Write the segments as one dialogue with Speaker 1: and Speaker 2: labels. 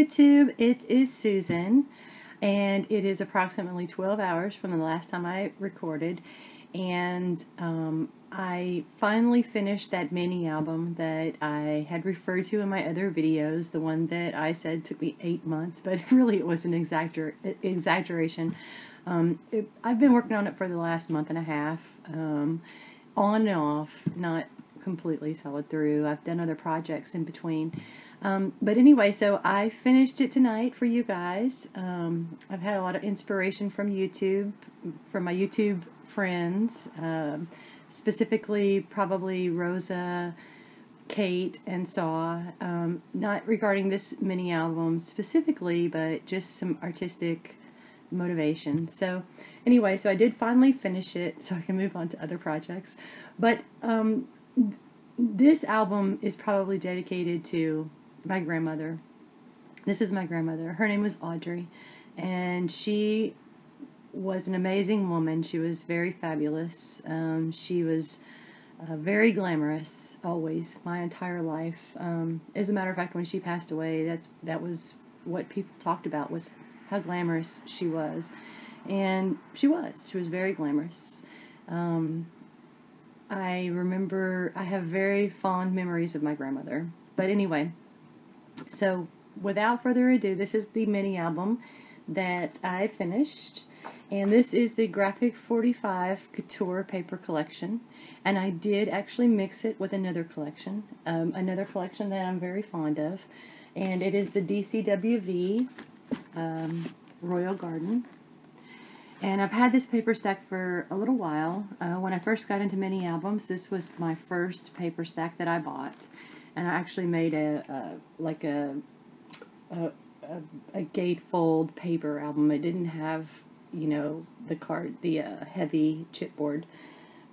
Speaker 1: YouTube, it is Susan, and it is approximately 12 hours from the last time I recorded, and I finally finished that mini album that I had referred to in my other videos, the one that I said took me 8 months, but really it was an exaggeration. I've been working on it for the last month and a half, on and off, not completely solid through. I've done other projects in between. But anyway, so I finished it tonight for you guys. I've had a lot of inspiration from YouTube, from my YouTube friends, specifically probably Rosa, Kate, and Saw, not regarding this mini album specifically, but just some artistic motivation. So anyway, so I did finally finish it so I can move on to other projects. But this album is probably dedicated to my grandmother. This is my grandmother. Her name was Audrey, and she was an amazing woman. She was very fabulous. She was very glamorous, always, my entire life. As a matter of fact, when she passed away, that was what people talked about, was how glamorous she was. And she was very glamorous. I remember, I have very fond memories of my grandmother. But anyway, so without further ado, this is the mini album that I finished. And this is the Graphic 45 Couture paper collection. And I did actually mix it with another collection that I'm very fond of. And it is the DCWV Royal Garden. And I've had this paper stack for a little while. When I first got into mini albums, this was my first paper stack that I bought. And I actually made a gatefold paper album. It didn't have, you know, the heavy chipboard.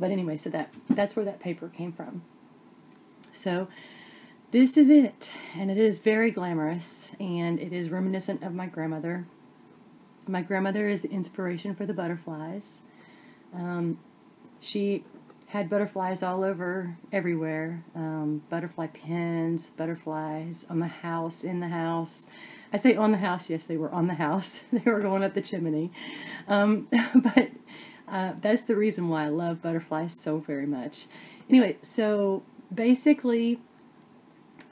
Speaker 1: But anyway, so that's where that paper came from. So this is it, and it is very glamorous, and it is reminiscent of my grandmother. My grandmother is the inspiration for the butterflies. She had butterflies all over, everywhere. Butterfly pins, butterflies on the house, in the house. I say on the house, yes, they were on the house. They were going up the chimney. But that's the reason why I love butterflies so very much. Anyway, so basically,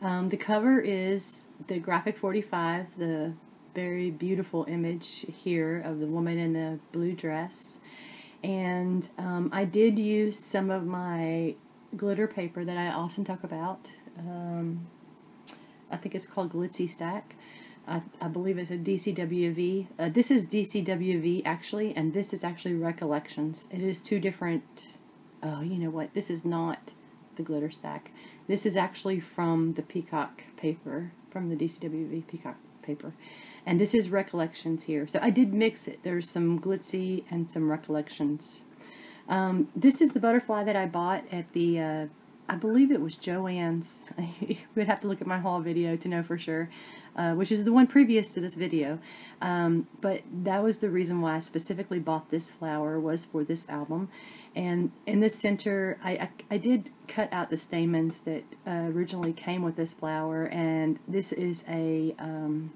Speaker 1: the cover is the Graphic 45, the very beautiful image here of the woman in the blue dress. And I did use some of my glitter paper that I often talk about. I think it's called Glitzy Stack. I believe it's a DCWV. This is DCWV actually, and this is actually Recollections. It is two different, you know what, this is not the glitter stack. This is actually from the Peacock paper, from the DCWV Peacock paper. And this is Recollections here. So I did mix it. There's some Glitzy and some Recollections. This is the butterfly that I bought at the, I believe it was Joann's. We'd have to look at my haul video to know for sure, which is the one previous to this video. But that was the reason why I specifically bought this flower, was for this album. And in the center, I did cut out the stamens that originally came with this flower, and this is an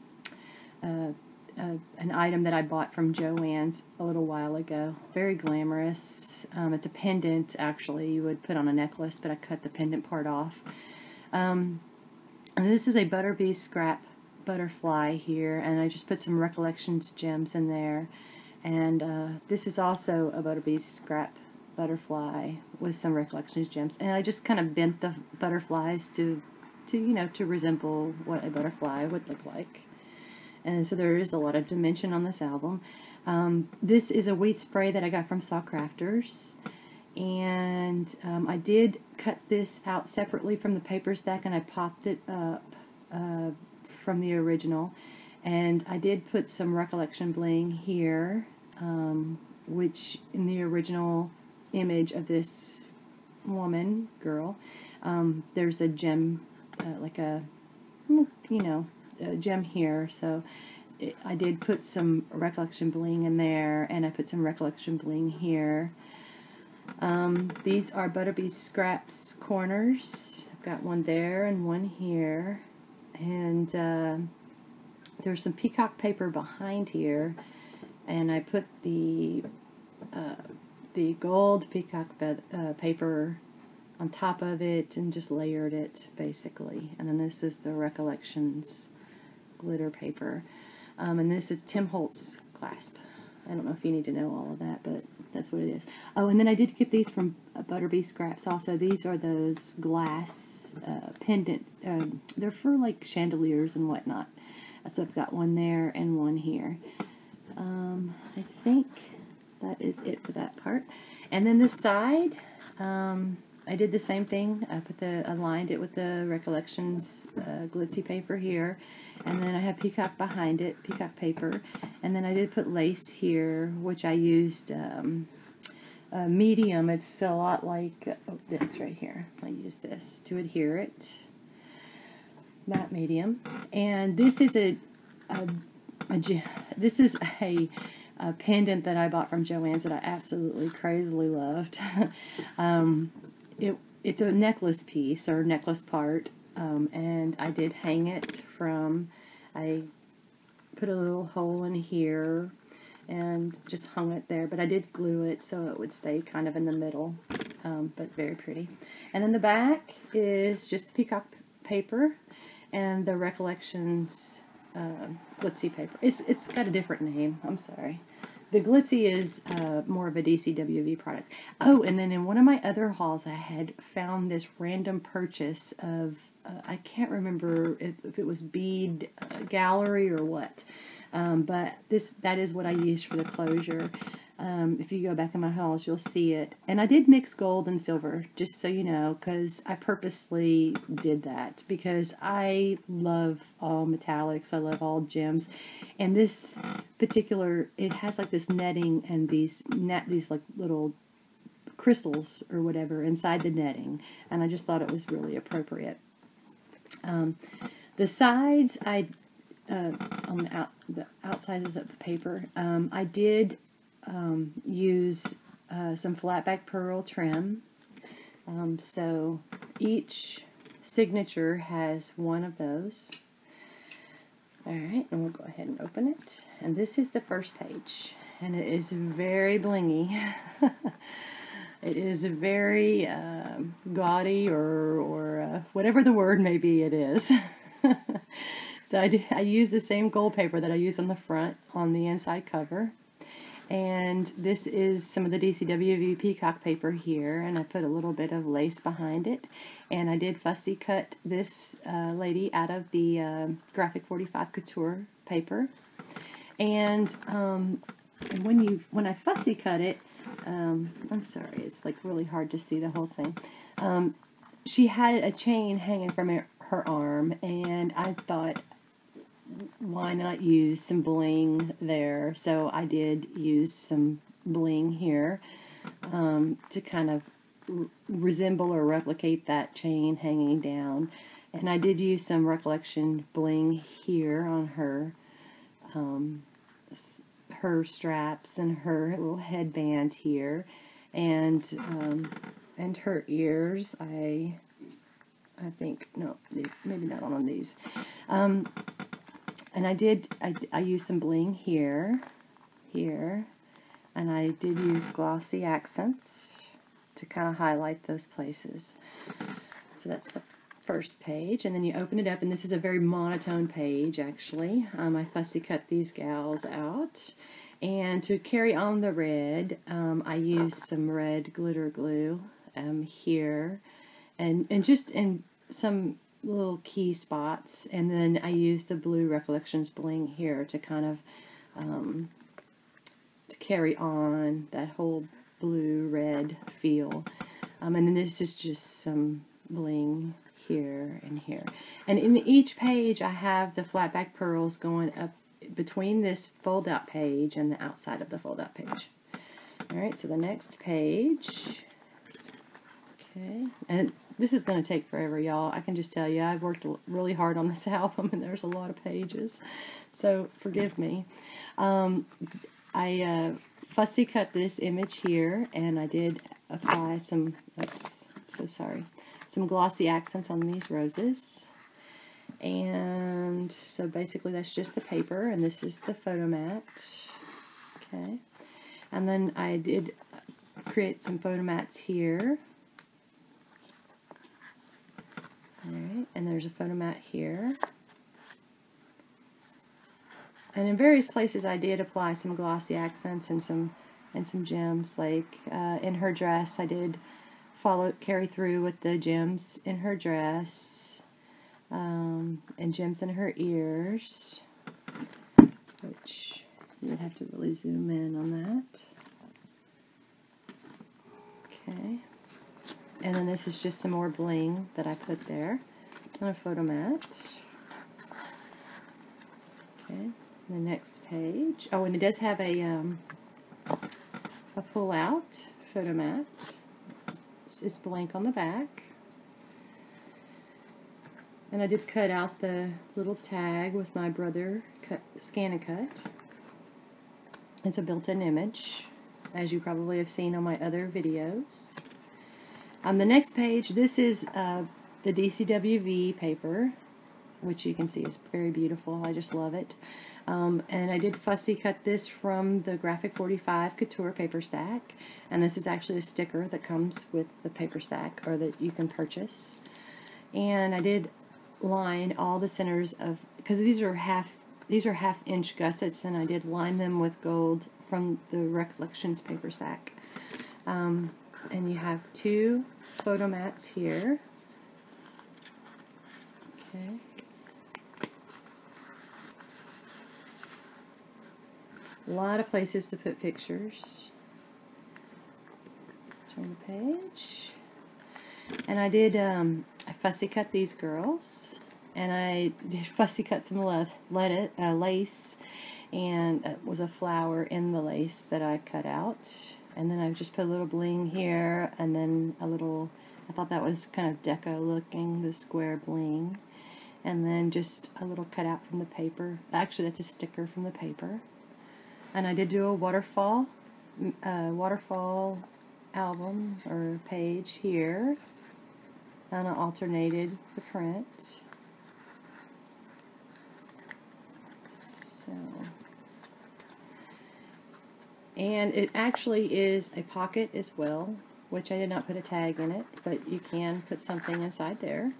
Speaker 1: item that I bought from Joann's a little while ago. Very glamorous. It's a pendant, actually. You would put on a necklace, but I cut the pendant part off. And this is a Butterbee scrap butterfly here, and I just put some Recollections gems in there. And this is also a Butterbee scrap butterfly with some Recollections gems. And I just kind of bent the butterflies to you know, to resemble what a butterfly would look like. And so there is a lot of dimension on this album. This is a wheat spray that I got from Saw Crafters. And I did cut this out separately from the paper stack, and I popped it up from the original. And I did put some Recollection bling here, which in the original image of this woman, girl, there's a gem, like a, you know, a gem here. So I did put some Recollection bling in there, and I put some Recollection bling here. These are Butterbee Scraps corners. I've got one there and one here. And there's some peacock paper behind here, and I put the gold peacock paper on top of it and just layered it basically. And then this is the Recollections glitter paper, and this is Tim Holtz clasp. I don't know if you need to know all of that, but that's what it is. Oh, and then I did get these from Butterbee Scraps also. These are those glass pendants. They're for like chandeliers and whatnot. So I've got one there and one here. I think that is it for that part. And then this side, I did the same thing. I lined it with the Recollections glitzy paper here, and then I have peacock behind it, peacock paper, and then I did put lace here, which I used medium. It's a lot like this right here. I used this to adhere it, matte medium, and this is a pendant that I bought from Joann's that I absolutely crazily loved. It's a necklace piece or necklace part, and I did hang it from, I put a little hole in here and just hung it there, but I did glue it so it would stay kind of in the middle, but very pretty. And then the back is just peacock paper and the Recollections glitzy paper. It's got a different name, I'm sorry. The glitzy is more of a DCWV product. Oh, and then in one of my other hauls, I had found this random purchase of, I can't remember if it was bead gallery or what, but that is what I used for the closure. If you go back in my hauls, you'll see it. And I did mix gold and silver, just so you know, because I purposely did that because I love all metallics. I love all gems. And this particular, it has like this netting and these like little crystals or whatever inside the netting. And I just thought it was really appropriate. The sides, on the outside of the paper, I did use some flat back pearl trim. So each signature has one of those. Alright, and we'll go ahead and open it. And this is the first page. And it is very blingy. It is very gaudy or whatever the word may be it is. So I used the same gold paper that I used on the front on the inside cover. And this is some of the DCWV peacock paper here, and I put a little bit of lace behind it. And I did fussy cut this lady out of the Graphic 45 Couture paper. And when I fussy cut it, I'm sorry, it's like really hard to see the whole thing. She had a chain hanging from her arm, and I thought, why not use some bling there? So I did use some bling here to kind of resemble or replicate that chain hanging down. And I did use some Recollection bling here on her her straps and her little headband here, and her ears. I think, no, maybe not on these. And I used some bling here, and I did use glossy accents to kind of highlight those places. So that's the first page, and then you open it up, and this is a very monotone page, actually. I fussy cut these gals out, and to carry on the red, I used some red glitter glue here, and just in some little key spots, and then I used the blue Recollections bling here to kind of to carry on that whole blue-red feel. And then this is just some bling here and here. And in each page I have the flat back pearls going up between this fold-out page and the outside of the fold-out page. Alright, so the next page. Okay, and this is going to take forever, y'all. I can just tell you, I've worked really hard on this album, and there's a lot of pages, so forgive me. I fussy cut this image here, and I did apply some, oops, so sorry, some glossy accents on these roses. And so basically that's just the paper, and this is the photo mat. Okay, and then I did create some photo mats here. Alright, and there's a photo mat here. And in various places I did apply some glossy accents and some gems, like in her dress I did carry through with the gems in her dress, and gems in her ears, which you would have to really zoom in on that. Okay, and then this is just some more bling that I put there on a photo mat. Okay, the next page. Oh, and it does have a pull-out photo mat. It's blank on the back. And I did cut out the little tag with my brother, scan and cut. It's a built-in image, as you probably have seen on my other videos. On the next page, this is the DCWV paper, which you can see is very beautiful. I just love it. And I did fussy cut this from the Graphic 45 Couture paper stack, and this is actually a sticker that comes with the paper stack, or that you can purchase. And I did line all the centers of, because these are half-inch gussets, and I did line them with gold from the Recollections paper stack. And you have two photo mats here. Okay. A lot of places to put pictures. Turn the page. And I did I fussy cut these girls, and I did fussy cut some lace, and it was a flower in the lace that I cut out. And then I just put a little bling here, and then a little, I thought that was kind of deco looking, the square bling. And then just a little cutout from the paper. Actually, that's a sticker from the paper. And I did do a waterfall album or page here, and I alternated the print. So, and it actually is a pocket as well, which I did not put a tag in it, but you can put something inside there.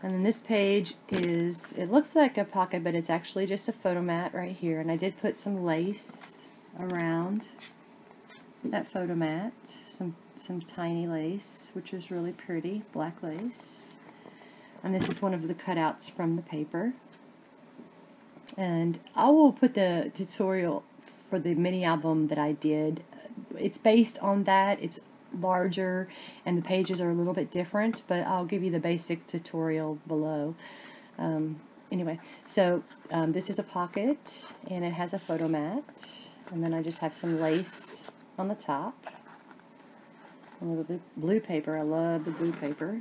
Speaker 1: And then this page is, it looks like a pocket, but it's actually just a photo mat right here. And I did put some lace around that photo mat, some tiny lace, which is really pretty, black lace. And this is one of the cutouts from the paper. And I will put the tutorial for the mini album that I did. It's based on that. It's larger and the pages are a little bit different, but I'll give you the basic tutorial below. Anyway, so this is a pocket, and it has a photo mat, and then I just have some lace on the top, a little bit blue paper. I love the blue paper.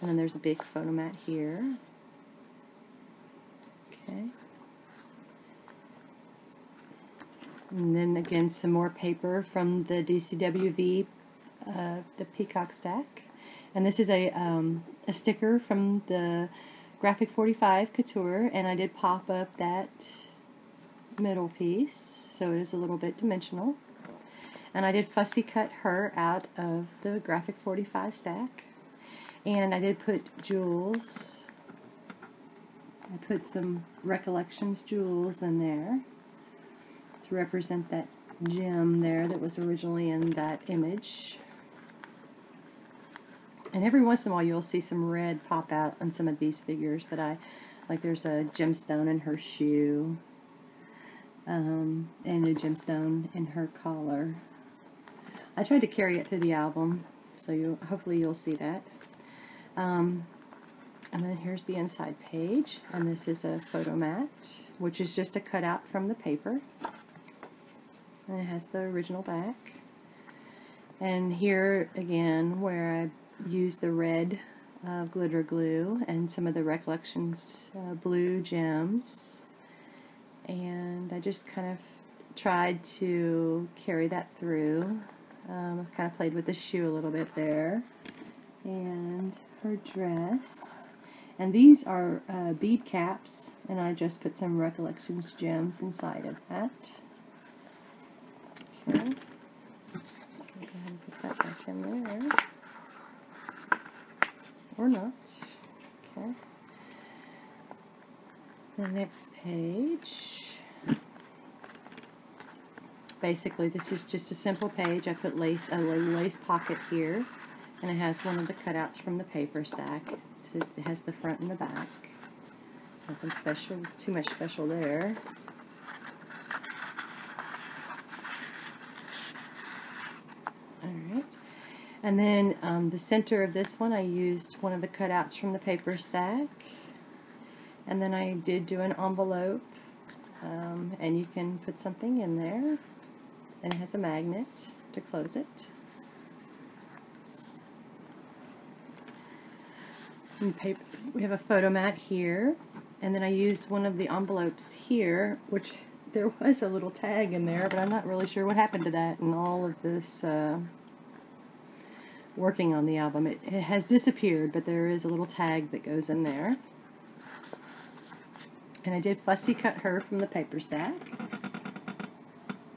Speaker 1: And then there's a big photo mat here. Okay. And then again, some more paper from the DCWV, the Peacock stack. And this is a sticker from the Graphic 45 Couture, and I did pop up that middle piece, so it is a little bit dimensional. And I did fussy cut her out of the Graphic 45 stack. And I did put jewels. I put some Recollections jewels in there to represent that gem there that was originally in that image. And every once in a while you'll see some red pop out on some of these figures that I like. There's a gemstone in her shoe, and a gemstone in her collar. I tried to carry it through the album, so hopefully you'll see that. And then here's the inside page, and this is a photo mat, which is just a cutout from the paper. And it has the original back. And here again, where I used the red glitter glue and some of the Recollections blue gems, and I just kind of tried to carry that through. Kind of played with the shoe a little bit there, and her dress. And these are bead caps, and I just put some Recollections gems inside of that. Okay. So go ahead and put that back in there. Or not. Okay. The next page. Basically, this is just a simple page. I put a lace pocket here, and it has one of the cutouts from the paper stack. So it has the front and the back. Nothing special, too much special there. Alright. And then the center of this one, I used one of the cutouts from the paper stack. And then I did do an envelope, and you can put something in there. And it has a magnet to close it. And paper, we have a photo mat here, and then I used one of the envelopes here, which there was a little tag in there, but I'm not really sure what happened to that in all of this working on the album. It has disappeared, but there is a little tag that goes in there. And I did fussy cut her from the paper stack.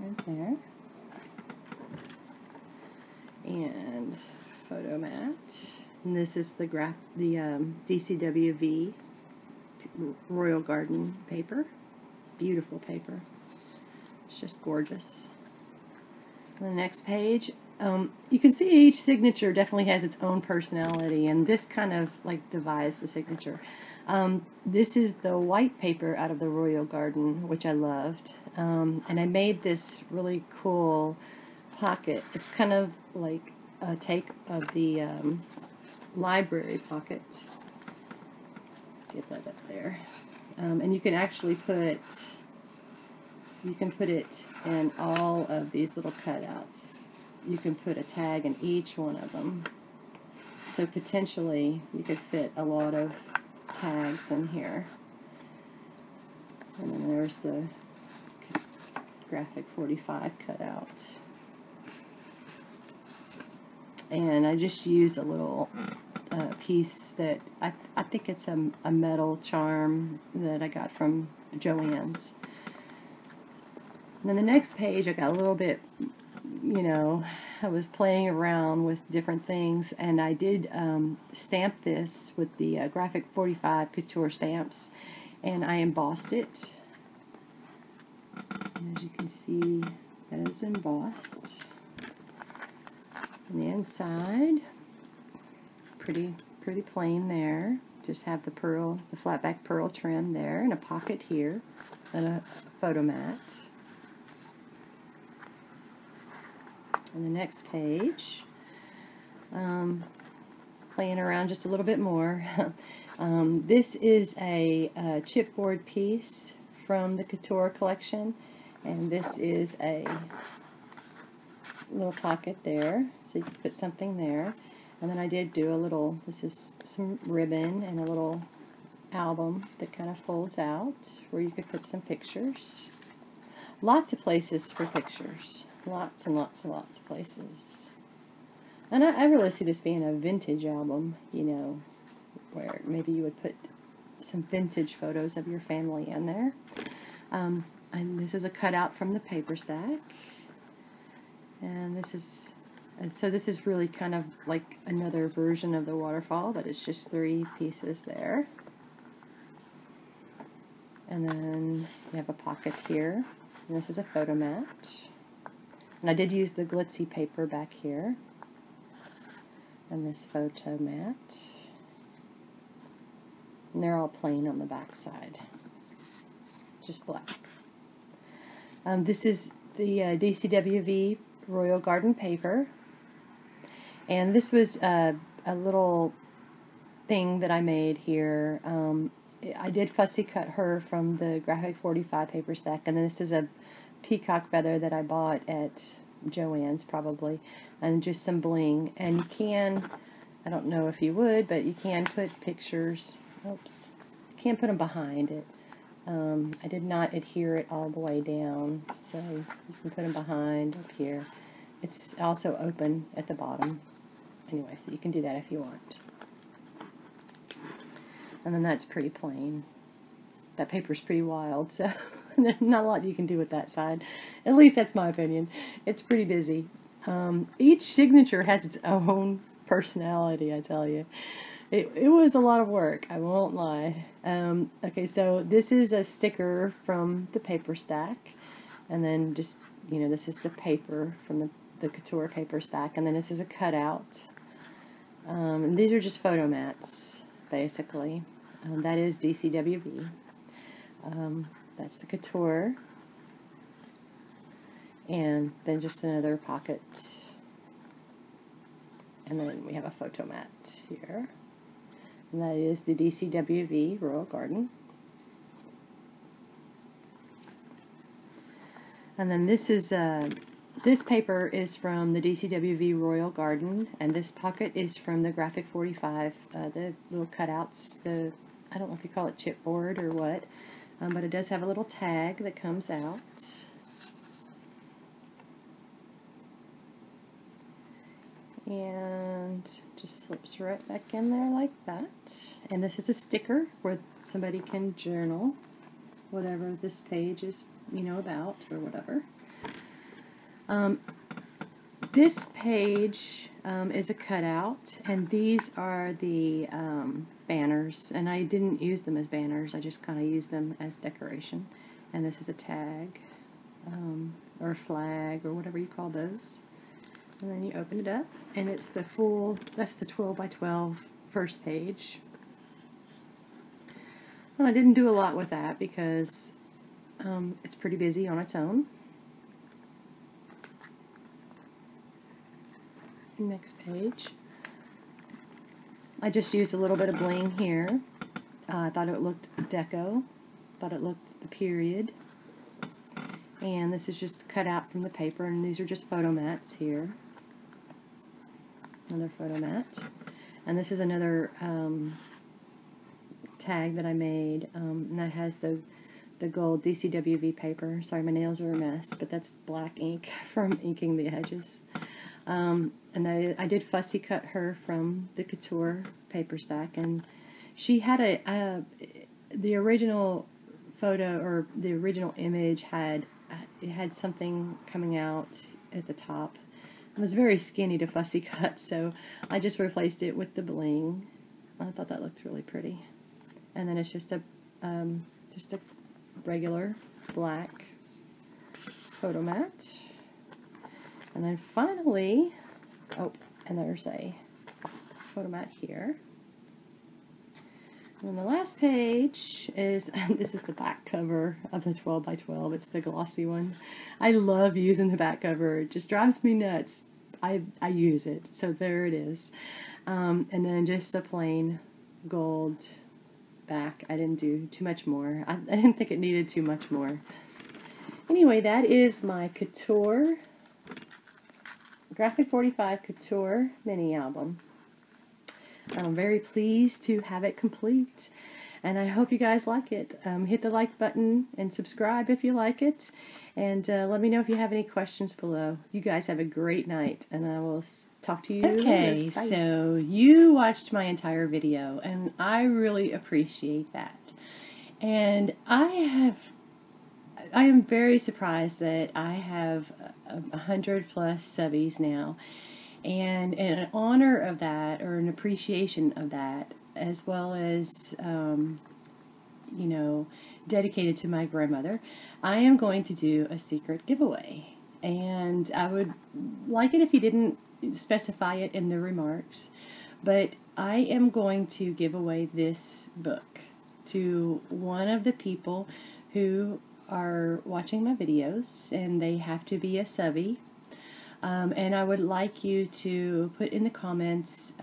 Speaker 1: Right there. And photo mat. And this is the DCWV Royal Garden paper. Beautiful paper. It's just gorgeous. On the next page, you can see each signature definitely has its own personality, and this kind of like divides the signature. This is the white paper out of the Royal Garden, which I loved, and I made this really cool pocket. It's kind of like a take of the library pocket. Get that up there. And you can actually put it in all of these little cutouts. You can put a tag in each one of them. So potentially you could fit a lot of tags in here. And then there's the graphic 45 cutout. And I just use a little piece that I think it's a metal charm that I got from Joann's. And then the next page, I got a little bit, you know, I was playing around with different things, and I did stamp this with the graphic 45 Couture stamps, and I embossed it. And as you can see, that is embossed. On the inside, pretty plain there. Just have the flat back pearl trim there, and a pocket here, and a photo mat. On the next page, playing around just a little bit more. This is a chipboard piece from the Couture collection, and this is a little pocket there, so you can put something there. And then I did do a little, this is some ribbon and a little album that kind of folds out where you could put some pictures. Lots of places for pictures. Lots and lots and lots of places. And I really see this being a vintage album, you know, where maybe you would put some vintage photos of your family in there. And this is a cutout from the paper stack. And this is, so this is really kind of like another version of the waterfall, but it's just 3 pieces there. And then you have a pocket here. And this is a photo mat. And I did use the glitzy paper back here. And this photo mat. And they're all plain on the back side. Just black. This is the DCWV Royal Garden paper. And this was a little thing that I made here. I did fussy cut her from the graphic 45 paper stack, and then this is a peacock feather that I bought at Joann's probably, and just some bling. And you can, I don't know if you would, but you can put pictures, oops, you can't put them behind it. I did not adhere it all the way down, so you can put them behind up here. It's also open at the bottom, anyway, so you can do that if you want. And then that's pretty plain. That paper's pretty wild, so there's not a lot you can do with that side. At least that's my opinion. It's pretty busy. Each signature has its own personality, I tell you. It was a lot of work, I won't lie. Okay, so this is a sticker from the paper stack. And then just, you know, this is the paper from the Couture paper stack. And then this is a cutout. And these are just photo mats, basically. That is DCWV. That's the Couture. And then just another pocket. And then we have a photo mat here. And that is the DCWV Royal Garden. And then this is this paper is from the DCWV Royal Garden, and this pocket is from the Graphic 45. The little cutouts. I don't know if you call it chipboard or what, but it does have a little tag that comes out. And just slips right back in there like that. And this is a sticker where somebody can journal whatever this page is, you know, about or whatever. This page is a cutout, and these are the banners, and I didn't use them as banners, I just kind of used them as decoration. And this is a tag, or a flag, or whatever you call those. And then you open it up, and it's the full, that's the 12 by 12 first page. Well, I didn't do a lot with that because it's pretty busy on its own. Next page. I just used a little bit of bling here. I thought it looked deco. Thought it looked the period. And this is just cut out from the paper, and these are just photo mats here. Another photo mat. And this is another tag that I made, and that has the gold DCWV paper. Sorry, my nails are a mess, but that's black ink from inking the edges. And I did fussy cut her from the Couture paper stack, and she had the original photo, or the original image had something coming out at the top. It was very skinny to fussy cut, so I just replaced it with the bling. I thought that looked really pretty. And then it's just a regular black photo mat. And then finally, oh, and there's a photo mat here. And then the last page is, this is the back cover of the 12 by 12. It's the glossy one. I love using the back cover. It just drives me nuts. I use it. So there it is. And then just a plain gold back. I didn't do too much more. I didn't think it needed too much more. Anyway, that is my Couture, Graphic 45 Couture mini album. I'm very pleased to have it complete, and I hope you guys like it. Hit the like button and subscribe if you like it, and let me know if you have any questions below. You guys have a great night, and I will talk to you later. Okay, so you watched my entire video, and I really appreciate that. And I am very surprised that I have 100+ subbies now. And in honor of that, or an appreciation of that, as well as, you know, dedicated to my grandmother, I am going to do a secret giveaway. And I would like it if you didn't specify it in the remarks, but I am going to give away this book to one of the people who are watching my videos, and they have to be a subby. And I would like you to put in the comments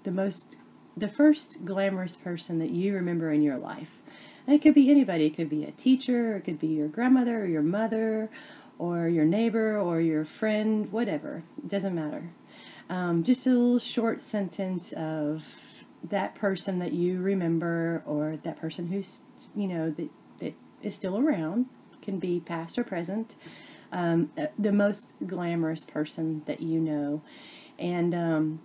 Speaker 1: the first glamorous person that you remember in your life. And it could be anybody. It could be a teacher, it could be your grandmother, or your mother, or your neighbor, or your friend, whatever. It doesn't matter. Just a little short sentence of that person that you remember, or that person who's, you know, that is still around. Can be past or present. The most glamorous person that you know. And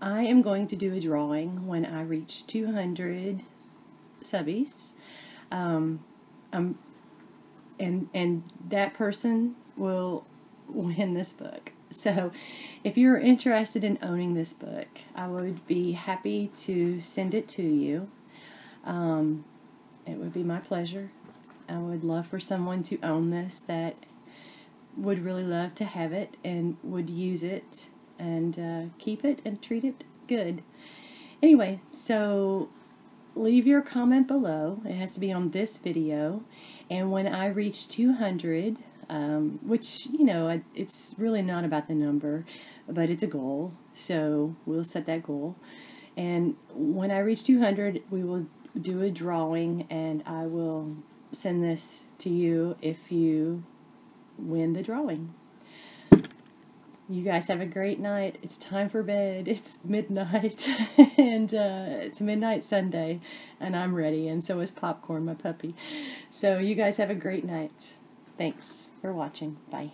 Speaker 1: I am going to do a drawing when I reach 200 subbies. And that person will win this book. So if you're interested in owning this book, I would be happy to send it to you. It would be my pleasure. I would love for someone to own this that would really love to have it and would use it and keep it and treat it good. Anyway, so leave your comment below. It has to be on this video. And when I reach 200, which, you know, it's really not about the number, but it's a goal. So we'll set that goal. And when I reach 200, we will do a drawing, and I will send this to you if you win the drawing. You guys have a great night. It's time for bed. It's midnight, and it's midnight Sunday, and I'm ready, and so is Popcorn, my puppy. So you guys have a great night. Thanks for watching. Bye.